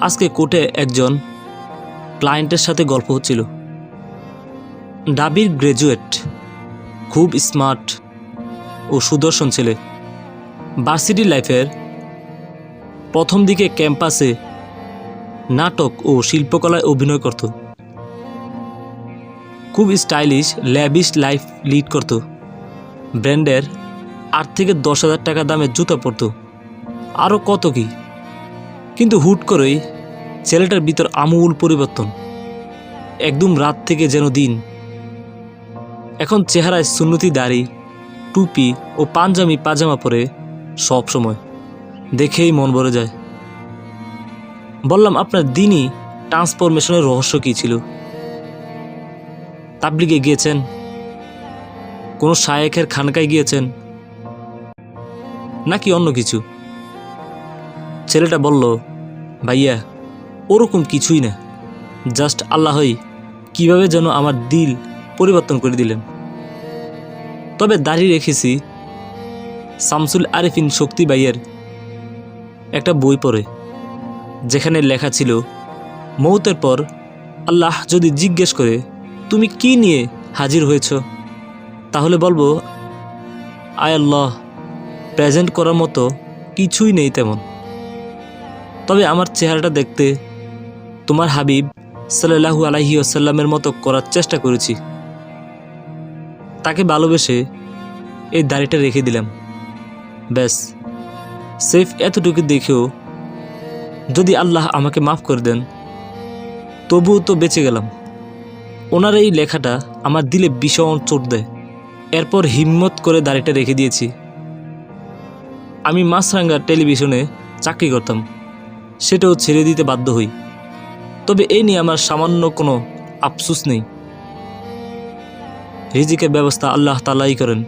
আজকে কোর্টে একজন ক্লায়েন্টের সাথে গল্প হচ্ছিল। ডাবির গ্র্যাজুয়েট, খুব স্মার্ট ও সুদর্শন ছেলে। ভার্সিটি লাইফের প্রথম দিকে ক্যাম্পাসে নাটক ও শিল্পকলায় অভিনয় করত। খুব স্টাইলিশ ল্যাভিশ লাইফ লিড করত। ব্র্যান্ডের 8 থেকে 10,000 টাকা দামের জুতা পরত, আরও কত কি। কিন্তু হুট করেই ছেলেটার ভিতর আমূল পরিবর্তন। একদম রাত থেকে যেন দিন। এখন চেহারায় সুন্নতি দাড়ি, টুপি ও পাঞ্জাবি পাজামা পরে সব সময়, দেখেই মন ভরে যায়। বললাম, আপনার দিনই ট্রান্সফরমেশনের রহস্য কী ছিল? তাবলিগে গিয়েছেন? কোনো শায়েখের খানকায় গিয়েছেন? নাকি অন্য কিছু? ছেলেটা বলল, ভাইয়া ওরকম কিছুই না, জাস্ট আল্লাহই কিভাবে যেন আমার দিল পরিবর্তন করে দিলেন। তবে দাঁড়িয়ে রেখেছি শামসুল আরিফিন শক্তি ভাইয়ের একটা বই পড়ে, যেখানে লেখা ছিল, মৌতের পর আল্লাহ যদি জিজ্ঞেস করে তুমি কি নিয়ে হাজির হয়েছ, তাহলে বলবো, আয় আল্লাহ, প্রেজেন্ট করার মতো কিছুই নেই তেমন। তবে আমার চেহারাটা দেখতে তোমার হাবিব সাল্লাল্লাহু আলাইহি ওয়াসাল্লামের মতো করার চেষ্টা করেছি। তাকে ভালোবেসে এই দাড়িটা রেখে দিলাম। ব্যাস, সেফ এতটুকু দেখেও যদি আল্লাহ আমাকে মাফ করে দেন, তবুও তো বেঁচে গেলাম। ওনার এই লেখাটা আমার দিলে ভীষণ চোট দেয়। এরপর হিম্মত করে দাড়িটা রেখে দিয়েছি। আমি মাছরাঙ্গা টেলিভিশনে চাকরি করতাম, সেটাও ছেড়ে দিতে বাধ্য হই। তবে এই নিয়ে আমার সামান্য কোনো আফসোস নেই। রিজিকের ব্যবস্থা আল্লাহ তাআলাই করেন।